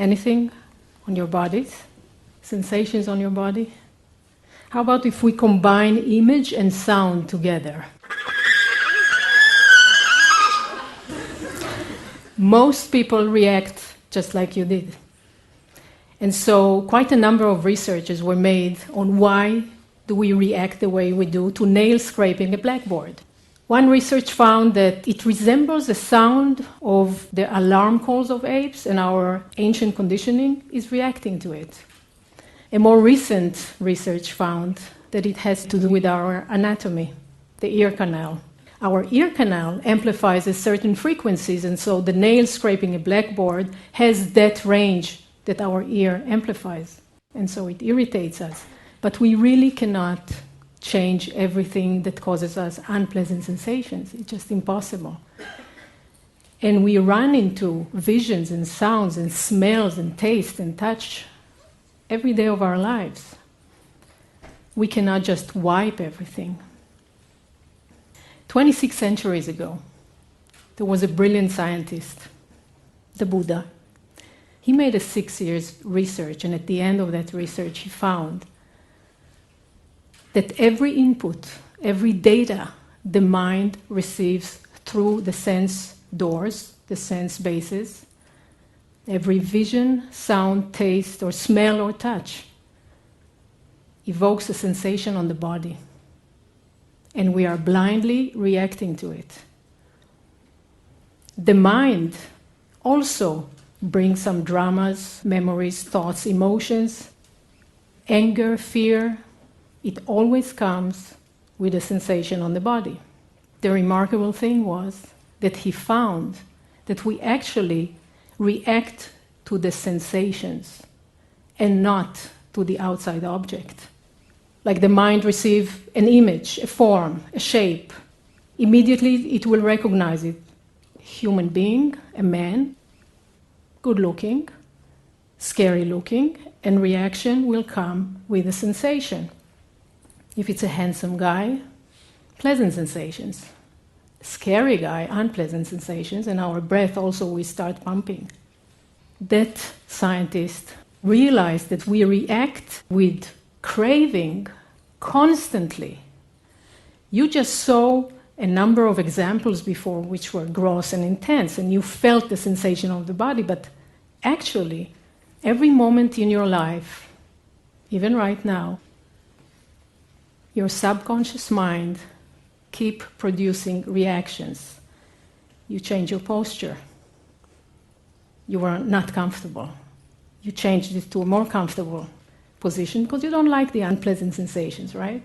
Anything on your bodies? Sensations on your body? How about if we combine image and sound together? Most people react just like you did. And so quite a number of researches were made on why do we react the way we do to nail scraping a blackboard. One research found that it resembles the sound of the alarm calls of apes, and our ancient conditioning is reacting to it. A more recent research found that it has to do with our anatomy, the ear canal. Our ear canal amplifies at certain frequencies, and so the nail scraping a blackboard has that range that our ear amplifies, and so it irritates us. But we really cannot change everything that causes us unpleasant sensations. It's just impossible. And we run into visions and sounds and smells and taste and touch every day of our lives. We cannot just wipe everything. 26 centuries ago, there was a brilliant scientist, the Buddha. He made a 6 years research, and at the end of that research he found that every input, every data the mind receives through the sense doors, the sense bases, every vision, sound, taste, or smell or touch evokes a sensation on the body. And we are blindly reacting to it. The mind also brings some dramas, memories, thoughts, emotions, anger, fear. It always comes with a sensation on the body. The remarkable thing was that he found that we actually react to the sensations and not to the outside object. Like the mind receives an image, a form, a shape. Immediately it will recognize it. Human being, a man, good looking, scary looking, and reaction will come with a sensation. If it's a handsome guy, pleasant sensations. Scary guy, unpleasant sensations, and our breath also will start pumping. That scientist realized that we react with craving constantly. You just saw a number of examples before which were gross and intense, and you felt the sensation of the body, but actually, every moment in your life, even right now, your subconscious mind keep producing reactions. You change your posture. You were not comfortable. You changed it to a more comfortable position because you don't like the unpleasant sensations, right?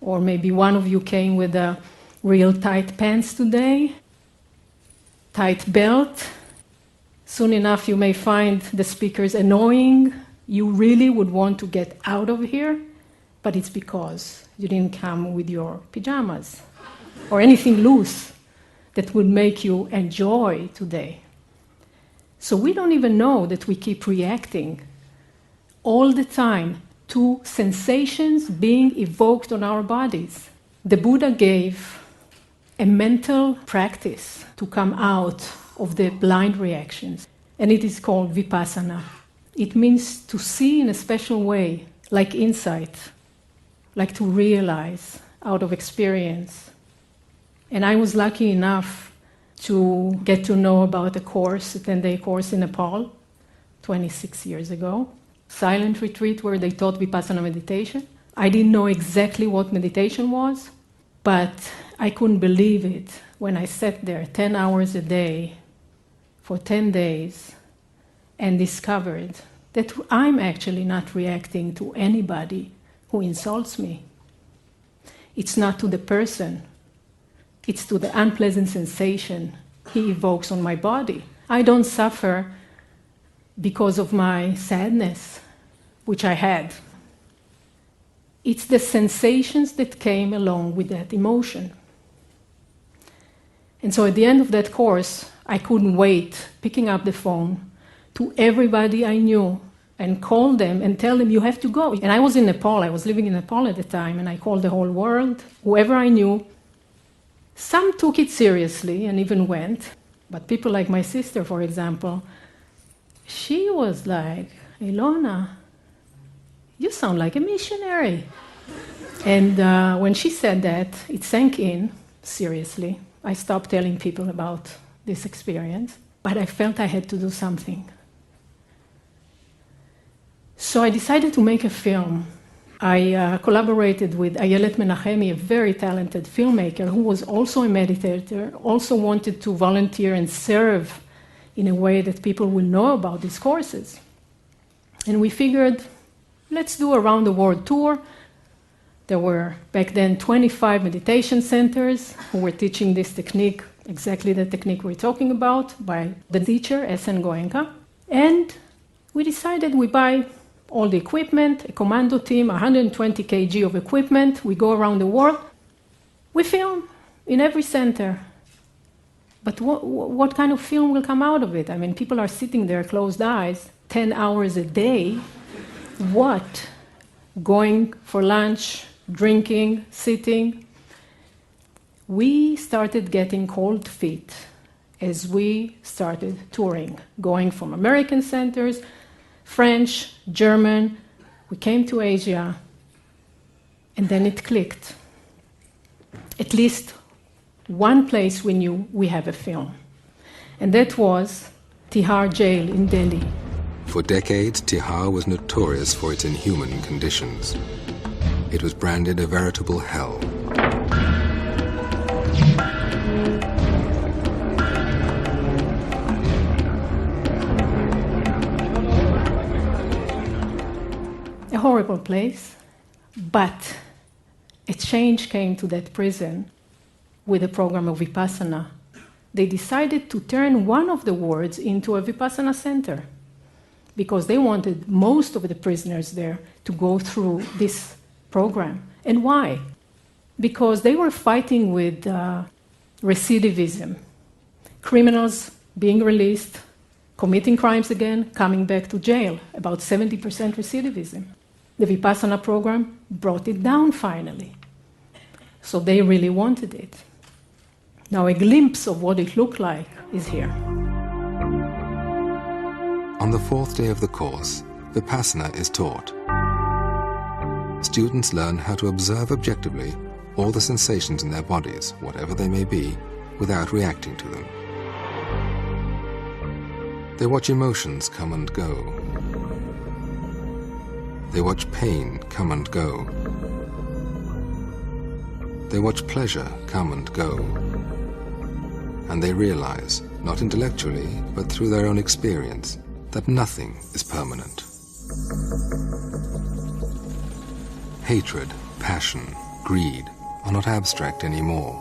Or maybe one of you came with a real tight pants today, tight belt. Soon enough you may find the speakers annoying. You really would want to get out of here, but it's because you didn't come with your pajamas or anything loose that would make you enjoy today. So we don't even know that we keep reacting all the time to sensations being evoked on our bodies. The Buddha gave a mental practice to come out of the blind reactions, and it is called Vipassana. It means to see in a special way, like insight, like to realize out of experience. And I was lucky enough to get to know about a course, a 10-day course in Nepal, 26 years ago. Silent retreat where they taught Vipassana meditation. I didn't know exactly what meditation was, but I couldn't believe it when I sat there 10 hours a day for 10 days and discovered that I'm actually not reacting to anybody who insults me. It's not to the person, it's to the unpleasant sensation he evokes on my body. I don't suffer because of my sadness, which I had. It's the sensations that came along with that emotion. And so at the end of that course, I couldn't wait picking up the phone to everybody I knew and call them and tell them, you have to go. And I was in Nepal, I was living in Nepal at the time, and I called the whole world, whoever I knew. Some took it seriously and even went, but people like my sister, for example, she was like, Eilona, you sound like a missionary. And when she said that, it sank in, seriously. I stopped telling people about this experience, but I felt I had to do something. So I decided to make a film. I collaborated with Ayelet Menachemi, a very talented filmmaker who was also a meditator, also wanted to volunteer and serve in a way that people will know about these courses. And we figured, let's do a round-the-world tour. There were, back then, 25 meditation centers who were teaching this technique, exactly the technique we're talking about, by the teacher, S.N. Goenka. And we decided we buy all the equipment, a commando team, 120 kg of equipment. We go around the world. We film in every center. But what kind of film will come out of it? I mean, people are sitting there, closed eyes, 10 hours a day. What? Going for lunch, drinking, sitting. We started getting cold feet as we started touring, going from American centers, French, German. We came to Asia, and then it clicked. At least one place we knew we have a film, and that was Tihar jail in Delhi. For decades, Tihar was notorious for its inhuman conditions. It was branded a veritable hell. A horrible place, but a change came to that prison with the program of Vipassana. They decided to turn one of the wards into a Vipassana center because they wanted most of the prisoners there to go through this program. And why? Because they were fighting with recidivism. Criminals being released, committing crimes again, coming back to jail, about 70% recidivism. The Vipassana program brought it down finally. So they really wanted it. Now a glimpse of what it looked like is here. On the fourth day of the course, Vipassana is taught. Students learn how to observe objectively all the sensations in their bodies, whatever they may be, without reacting to them. They watch emotions come and go. They watch pain come and go. They watch pleasure come and go. And they realize, not intellectually, but through their own experience, that nothing is permanent. Hatred, passion, greed are not abstract anymore.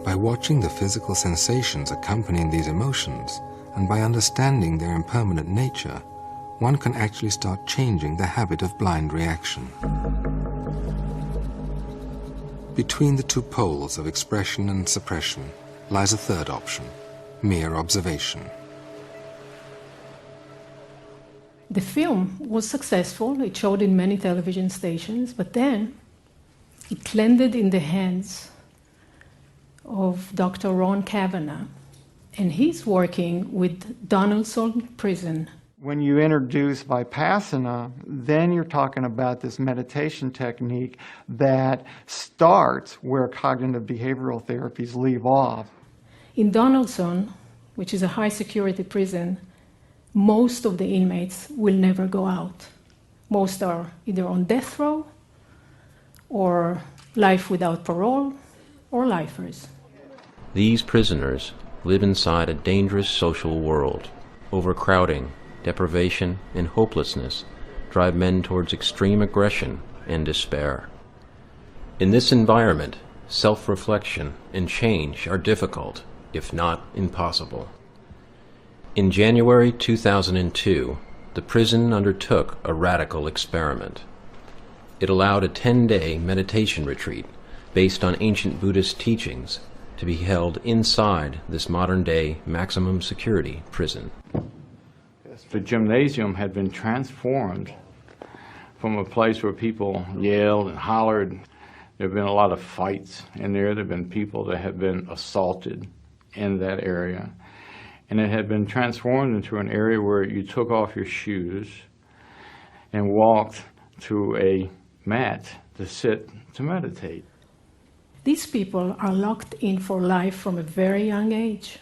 By watching the physical sensations accompanying these emotions, and by understanding their impermanent nature, one can actually start changing the habit of blind reaction. Between the two poles of expression and suppression lies a third option, mere observation. The film was successful. It showed in many television stations, but then it landed in the hands of Dr. Ron Kavanagh, and he's working with Donaldson Prison. When you introduce Vipassana, then you're talking about this meditation technique that starts where cognitive behavioral therapies leave off. In Donaldson, which is a high-security prison, most of the inmates will never go out. Most are either on death row, or life without parole, or lifers. These prisoners live inside a dangerous social world. Overcrowding, deprivation, and hopelessness drive men towards extreme aggression and despair. In this environment, self-reflection and change are difficult, if not impossible. In January 2002, the prison undertook a radical experiment. It allowed a 10-day meditation retreat based on ancient Buddhist teachings to be held inside this modern-day maximum security prison. The gymnasium had been transformed from a place where people yelled and hollered. There have been a lot of fights in there. There have been people that have been assaulted in that area. And it had been transformed into an area where you took off your shoes and walked to a mat to sit to meditate. These people are locked in for life from a very young age.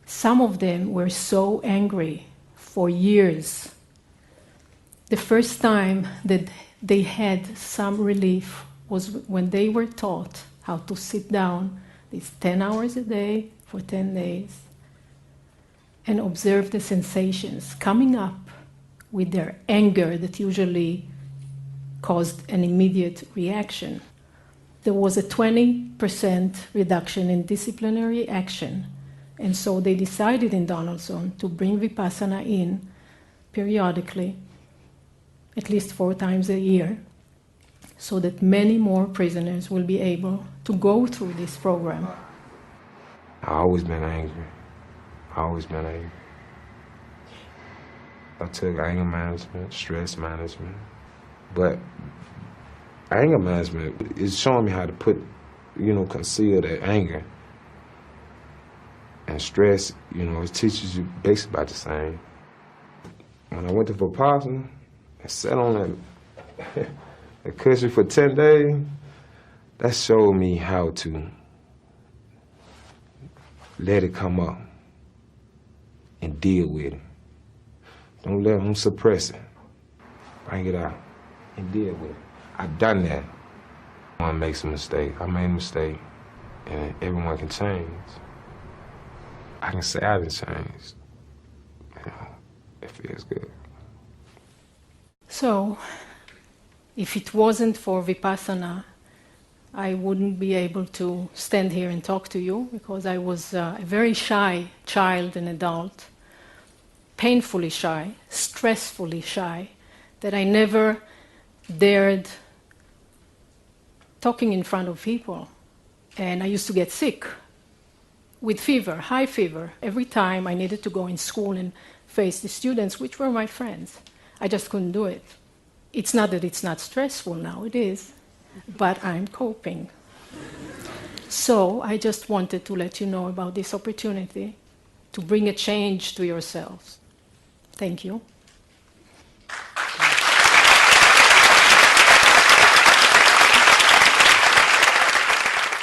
Some of them were so angry for years. The first time that they had some relief was when they were taught how to sit down these 10 hours a day for 10 days and observe the sensations coming up with their anger that usually caused an immediate reaction. There was a 20% reduction in disciplinary action, and so they decided in Donaldson to bring Vipassana in periodically, at least 4 times a year, so that many more prisoners will be able to go through this program. I've always been angry. I took anger management, stress management, but anger management is showing me how to conceal that anger. And stress, it teaches you basically about the same. When I went to Vipassana, I sat on that cushion for 10 days, that showed me how to let it come up and deal with it. Don't let them suppress it. Bring it out and deal with it. I've done that. One makes a mistake. I made a mistake, and everyone can change. I can say I didn't change. It feels good. So, if it wasn't for Vipassana, I wouldn't be able to stand here and talk to you, because I was a very shy child and adult, painfully shy, stressfully shy, that I never dared talking in front of people. And I used to get sick with fever, high fever, every time I needed to go in school and face the students, which were my friends. I just couldn't do it. It's not that it's not stressful now, it is, but I'm coping. So I just wanted to let you know about this opportunity to bring a change to yourselves. Thank you.